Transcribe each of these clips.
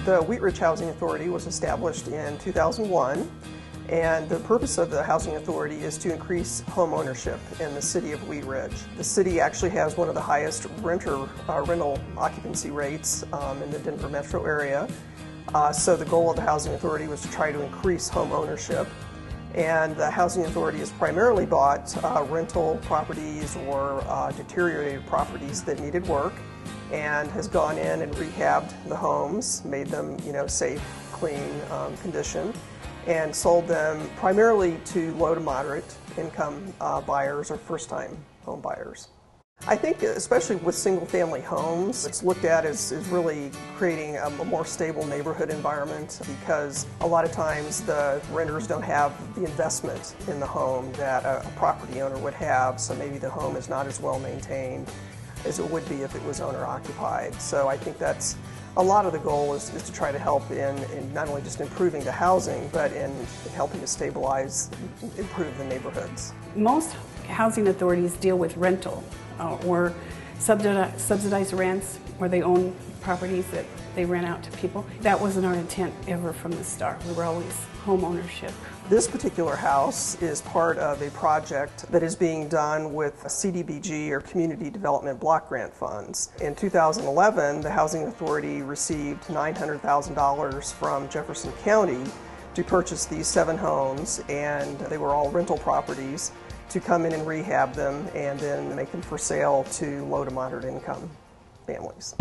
The Wheat Ridge Housing Authority was established in 2001, and the purpose of the Housing Authority is to increase home ownership in the city of Wheat Ridge. The city actually has one of the highest rental occupancy rates in the Denver metro area. So the goal of the Housing Authority was to try to increase home ownership. And the Housing Authority has primarily bought rental properties or deteriorated properties that needed work, and has gone in and rehabbed the homes, made them, safe, clean condition, and sold them primarily to low to moderate income buyers or first-time home buyers. I think especially with single-family homes, it's looked at as really creating a more stable neighborhood environment, because a lot of times the renters don't have the investment in the home that a property owner would have, so maybe the home is not as well maintained as it would be if it was owner-occupied. So I think that's a lot of the goal is to try to help in not only just improving the housing, but in helping to stabilize, improve the neighborhoods. Most housing authorities deal with rental or subsidized rents, where they own properties that they rent out to people. That wasn't our intent ever from the start. We were always home ownership. This particular house is part of a project that is being done with CDBG, or Community Development Block Grant funds. In 2011, the Housing Authority received $900,000 from Jefferson County to purchase these 7 homes, and they were all rental properties, to come in and rehab them and then make them for sale to low to moderate income families.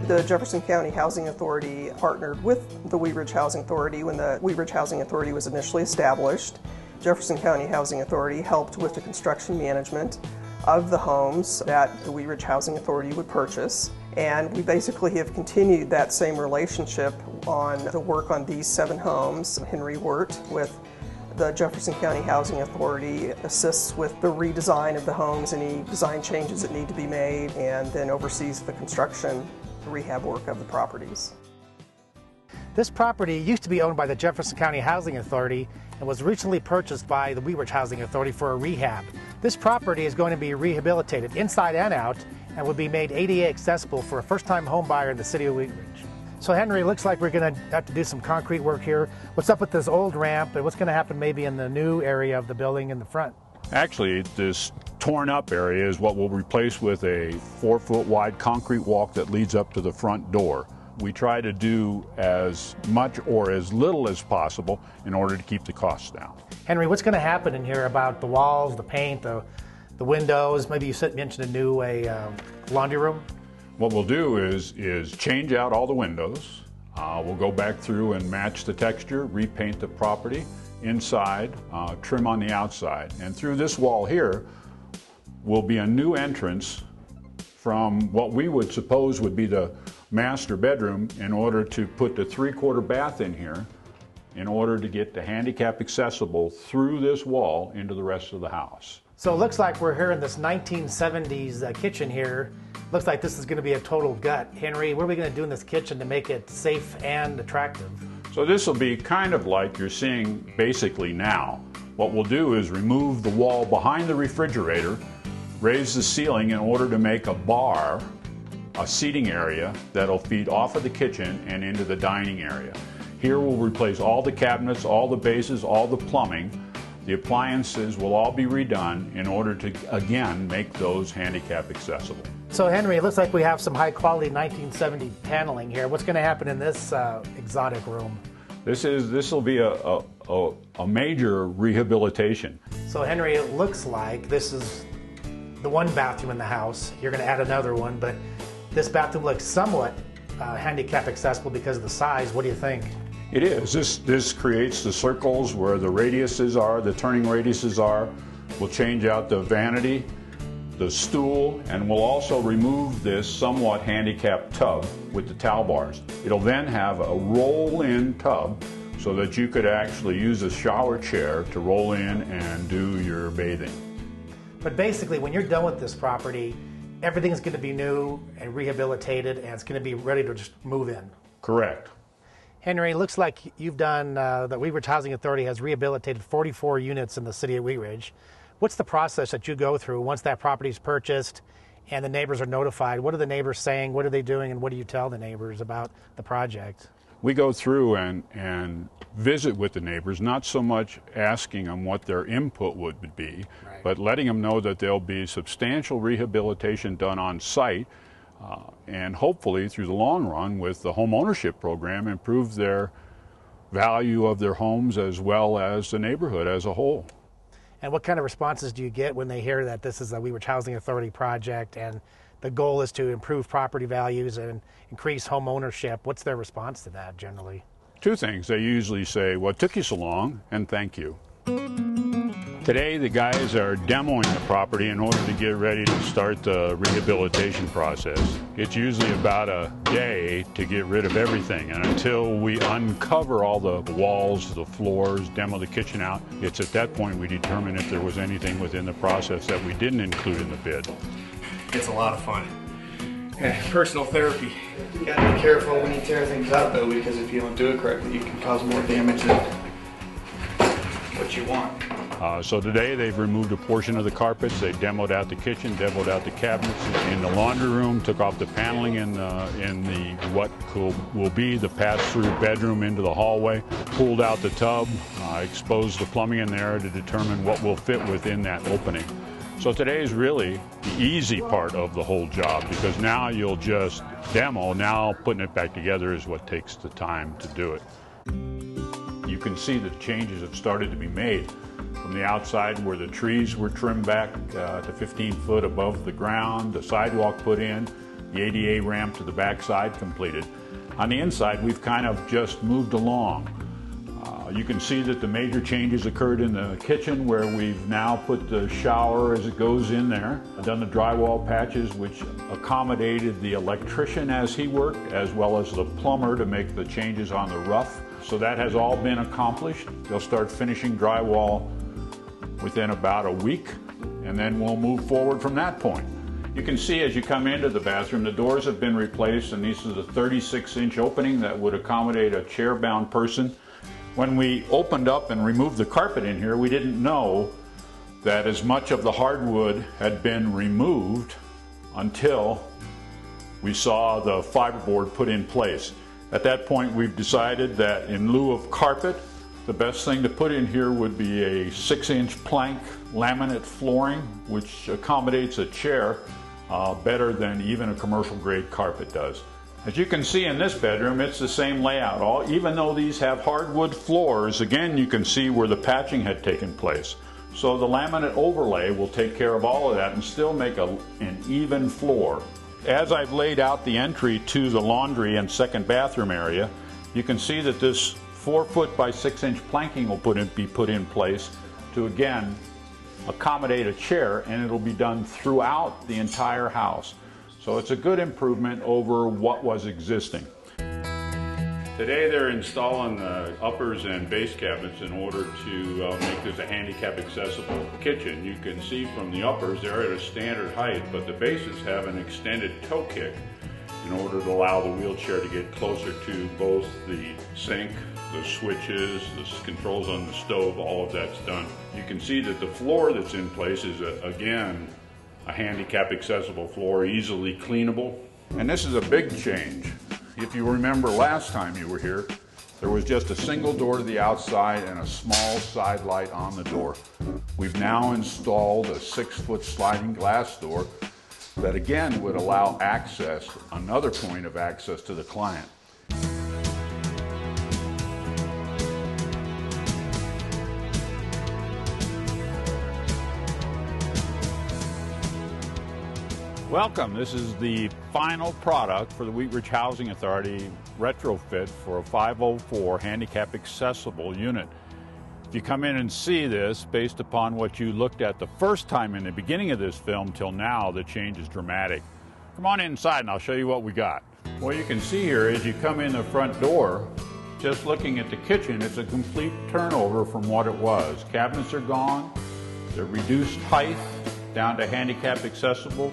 The Jefferson County Housing Authority partnered with the Wheat Ridge Housing Authority when the Wheat Ridge Housing Authority was initially established. Jefferson County Housing Authority helped with the construction management of the homes that the Wheat Ridge Housing Authority would purchase. And we basically have continued that same relationship on the work on these 7 homes. Henry Wirt with the Jefferson County Housing Authority assists with the redesign of the homes, any design changes that need to be made, and then oversees the construction, the rehab work of the properties. This property used to be owned by the Jefferson County Housing Authority and was recently purchased by the Wheat Ridge Housing Authority for a rehab. This property is going to be rehabilitated inside and out and will be made ADA accessible for a first-time home buyer in the city of Wheat Ridge. So Henry, it looks like we're going to have to do some concrete work here. What's up with this old ramp, and what's going to happen maybe in the new area of the building in the front? Actually, this torn up area is what we'll replace with a 4-foot wide concrete walk that leads up to the front door. We try to do as much or as little as possible in order to keep the costs down. Henry, what's going to happen in here about the walls, the paint, the windows? Maybe you mentioned a new laundry room? What we'll do is change out all the windows. We'll go back through and match the texture, repaint the property inside, trim on the outside. And through this wall here will be a new entrance from what we would suppose would be the master bedroom, in order to put the 3/4 bath in here, in order to get the handicap accessible through this wall into the rest of the house. So it looks like we're here in this 1970s kitchen here. Looks like this is going to be a total gut. Henry, what are we going to do in this kitchen to make it safe and attractive? So this will be kind of like you're seeing basically now. What we'll do is remove the wall behind the refrigerator, raise the ceiling in order to make a bar, a seating area that'll feed off of the kitchen and into the dining area. Here we'll replace all the cabinets, all the bases, all the plumbing. The appliances will all be redone in order to, again, make those handicap accessible. So Henry, it looks like we have some high quality 1970 paneling here. What's going to happen in this exotic room? This will be a major rehabilitation. So Henry, it looks like this is the one bathroom in the house. You're going to add another one, but this bathroom looks somewhat handicap accessible because of the size. What do you think? It is. This creates the circles where the radiuses are, the turning radiuses are. We'll change out the vanity, the stool, and we'll also remove this somewhat handicapped tub with the towel bars. It'll then have a roll-in tub so that you could actually use a shower chair to roll in and do your bathing. But basically, when you're done with this property, everything's going to be new and rehabilitated, and it's going to be ready to just move in. Correct. Henry, it looks like you've done, the Wheat Ridge Housing Authority has rehabilitated 44 units in the city of Wheat Ridge. What's the process that you go through once that property is purchased and the neighbors are notified. What are the neighbors saying? What are they doing? And what do you tell the neighbors about the project? We go through and visit with the neighbors, not so much asking them what their input would be, but letting them know that there'll be substantial rehabilitation done on site, and hopefully through the long run with the home ownership program improve their value of their homes as well as the neighborhood as a whole. And what kind of responses do you get when they hear that this is a Wheat Ridge Housing Authority project and the goal is to improve property values and increase home ownership? What's their response to that generally? Two things. They usually say, "What took you so long?" and "Thank you." Today the guys are demoing the property in order to get ready to start the rehabilitation process. It's usually about a day to get rid of everything, and until we uncover all the walls, the floors, demo the kitchen out, it's at that point we determine if there was anything within the process that we didn't include in the bid. It's a lot of fun. Personal therapy. You gotta be careful when you tear things out though, because if you don't do it correctly, you can cause more damage than what you want. So today they've removed a portion of the carpets, they demoed out the kitchen, demoed out the cabinets in the laundry room, took off the paneling in the what will be the pass-through bedroom into the hallway, pulled out the tub, exposed the plumbing in there to determine what will fit within that opening. So today is really the easy part of the whole job, because now you'll just demo, now putting it back together is what takes the time to do it. You can see the changes have started to be made from the outside where the trees were trimmed back to 15 foot above the ground, the sidewalk put in, the ADA ramp to the backside completed. On the inside, we've kind of just moved along. You can see that the major changes occurred in the kitchen, where we've now put the shower as it goes in there, done the drywall patches which accommodated the electrician as he worked, as well as the plumber to make the changes on the roof. So that has all been accomplished. They'll start finishing drywall within about a week, and then we'll move forward from that point. You can see as you come into the bathroom, the doors have been replaced, and this is a 36-inch opening that would accommodate a chair-bound person. When we opened up and removed the carpet in here, we didn't know that as much of the hardwood had been removed until we saw the fiberboard put in place. At that point, we've decided that in lieu of carpet, the best thing to put in here would be a 6-inch plank laminate flooring, which accommodates a chair better than even a commercial grade carpet does. As you can see in this bedroom, it's the same layout. Even though these have hardwood floors, again, you can see where the patching had taken place. So the laminate overlay will take care of all of that and still make an even floor. As I've laid out the entry to the laundry and second bathroom area, you can see that this 4-foot by 6-inch planking will be put in place to, again, accommodate a chair, and it'll be done throughout the entire house. So it's a good improvement over what was existing. Today they're installing the uppers and base cabinets in order to make this a handicap accessible kitchen. You can see from the uppers they're at a standard height, but the bases have an extended toe kick in order to allow the wheelchair to get closer to both the sink, the switches, the controls on the stove, all of that's done. You can see that the floor that's in place is, again, a handicap accessible floor, easily cleanable. And this is a big change. If you remember last time you were here, there was just a single door to the outside and a small side light on the door. We've now installed a 6-foot sliding glass door that again would allow access, another point of access to the client. Welcome. This is the final product for the Wheat Ridge Housing Authority retrofit for a 504 handicap accessible unit. If you come in and see this, based upon what you looked at the first time in the beginning of this film till now, the change is dramatic. Come on inside and I'll show you what we got. What you can see here is you come in the front door, just looking at the kitchen, it's a complete turnover from what it was. Cabinets are gone, they're reduced height down to handicap accessible,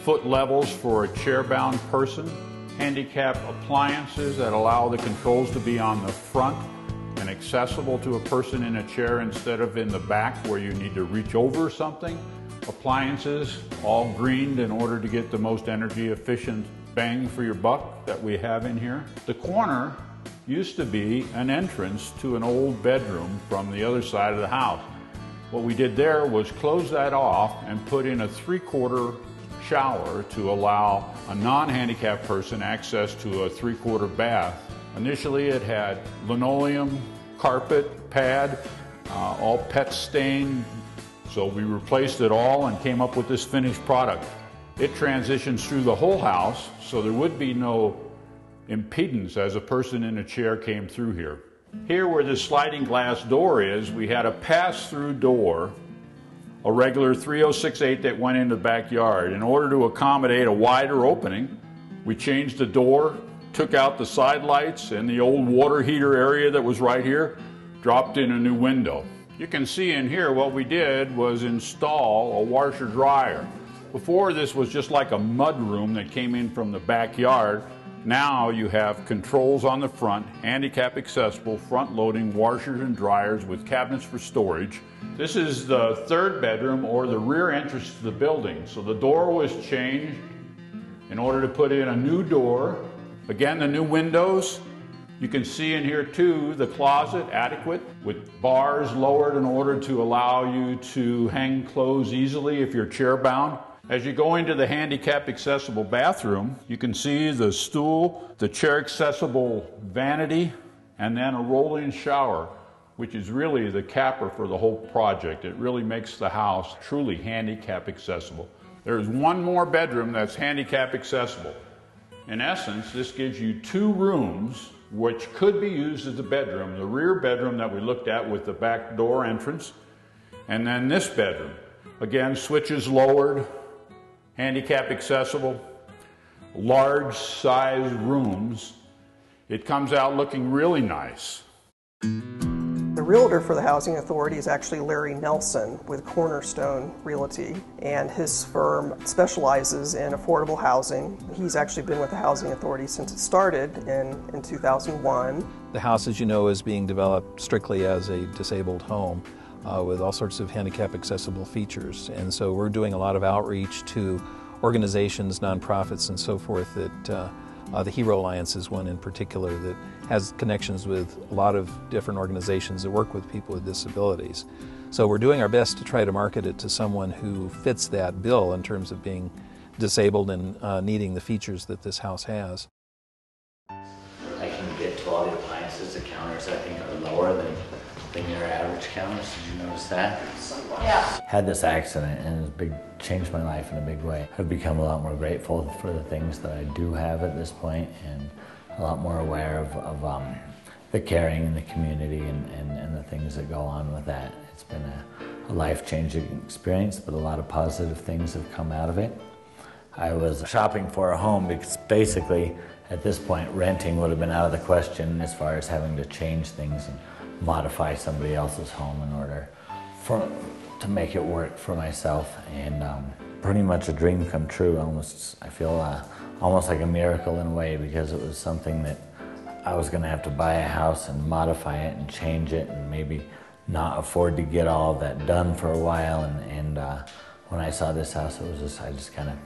foot levels for a chair-bound person, handicap appliances that allow the controls to be on the front and accessible to a person in a chair instead of in the back where you need to reach over something. appliances, all greened in order to get the most energy efficient bang for your buck that we have in here. The corner used to be an entrance to an old bedroom from the other side of the house. What we did there was close that off and put in a 3/4 shower to allow a non-handicapped person access to a 3/4 bath. Initially it had linoleum, carpet, pad, all pet stained, so we replaced it all and came up with this finished product. It transitions through the whole house, so there would be no impedance as a person in a chair came through here. Here where this sliding glass door is, we had a pass-through door, a regular 3068 that went into the backyard. In order to accommodate a wider opening, we changed the door, took out the side lights and the old water heater area that was right here, dropped in a new window. You can see in here what we did was install a washer dryer. Before, this was just like a mud room that came in from the backyard. Now you have controls on the front, handicap accessible, front loading washers and dryers with cabinets for storage. This is the third bedroom or the rear entrance to the building. So the door was changed in order to put in a new door. Again, the new windows. You can see in here too the closet adequate with bars lowered in order to allow you to hang clothes easily if you're chair bound. As you go into the handicap accessible bathroom, you can see the stool, the chair accessible vanity, and then a roll-in shower, which is really the capper for the whole project. It really makes the house truly handicap accessible. There's one more bedroom that's handicap accessible. In essence, this gives you 2 rooms which could be used as a bedroom. The rear bedroom that we looked at with the back door entrance, and then this bedroom. Again, switches lowered, handicap accessible, large size rooms. It comes out looking really nice. The realtor for the Housing Authority is actually Larry Nelson with Cornerstone Realty, and his firm specializes in affordable housing. He's actually been with the Housing Authority since it started in 2001. The house, as you know, is being developed strictly as a disabled home with all sorts of handicap accessible features, and so we're doing a lot of outreach to organizations, nonprofits, and so forth. That the Hero Alliance is one in particular that has connections with a lot of different organizations that work with people with disabilities. So we're doing our best to try to market it to someone who fits that bill in terms of being disabled and needing the features that this house has. I can get to all the appliances. The counters, I think, are lower than your average counters. Did you notice that? Yeah. Had this accident and it changed my life in a big way. I've become a lot more grateful for the things that I do have at this point, and a lot more aware of the caring in the community and the things that go on with that. It's been a life-changing experience, but a lot of positive things have come out of it. I was shopping for a home because basically at this point renting would have been out of the question as far as having to change things and modify somebody else's home in order to make it work for myself, and pretty much a dream come true. I feel almost like a miracle in a way, because it was something that I was going to have to buy a house and modify it and change it and maybe not afford to get all of that done for a while, and when I saw this house, it was just, I just kind of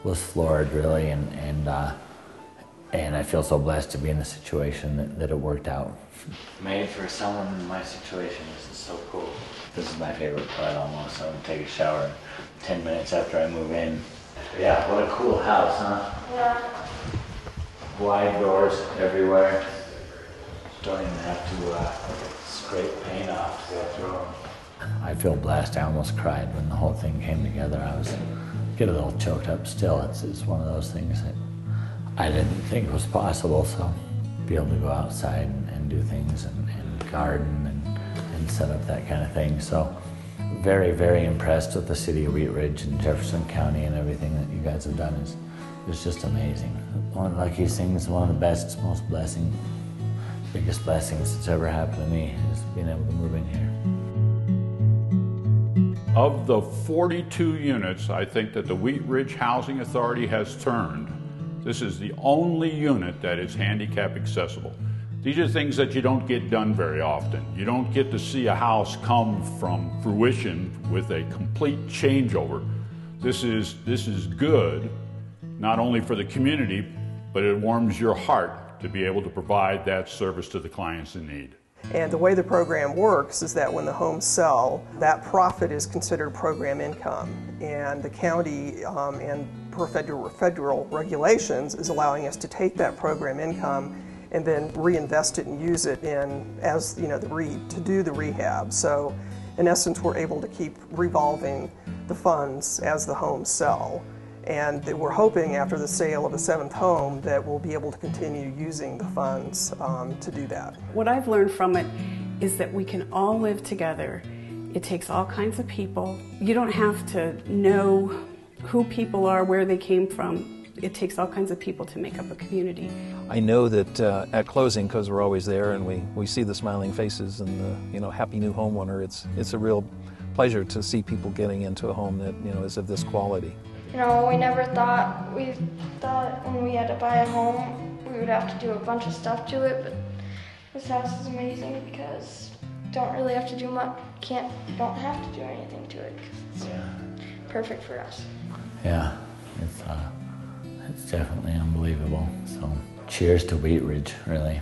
was floored really, and I feel so blessed to be in the situation that it worked out. Made for someone in my situation. This is so cool. This is my favorite part almost. I'm gonna take a shower 10 minutes after I move in. Yeah, what a cool house, huh? Yeah. Wide doors everywhere. Don't even have to scrape paint off to go through them. I feel blessed. I almost cried when the whole thing came together. I get a little choked up still. It's one of those things that I didn't think was possible, so be able to go outside and do things and garden and set up that kind of thing. So very, very impressed with the city of Wheat Ridge and Jefferson County, and everything that you guys have done is just amazing. One of the luckiest things, one of the best, most biggest blessings that's ever happened to me is being able to move in here. Of the 42 units, I think that the Wheat Ridge Housing Authority has turned, this is the only unit that is handicap accessible. These are things that you don't get done very often. You don't get to see a house come from fruition with a complete changeover. This is good, not only for the community, but it warms your heart to be able to provide that service to the clients in need. And the way the program works is that when the homes sell, that profit is considered program income. And the county and per federal regulations is allowing us to take that program income and then reinvest it and use it in, as you know, to do the rehab. So in essence, we're able to keep revolving the funds as the homes sell. And we're hoping after the sale of a 7th home that we'll be able to continue using the funds to do that. What I've learned from it is that we can all live together. It takes all kinds of people. You don't have to know who people are, where they came from. It takes all kinds of people to make up a community. I know that at closing, because we're always there and we see the smiling faces and the happy new homeowner, it's a real pleasure to see people getting into a home that is of this quality. We thought when we had to buy a home we would have to do a bunch of stuff to it, but this house is amazing because you don't really have to do much. Don't have to do anything to it because it's perfect for us. Yeah, it's definitely unbelievable. So cheers to Wheat Ridge, really.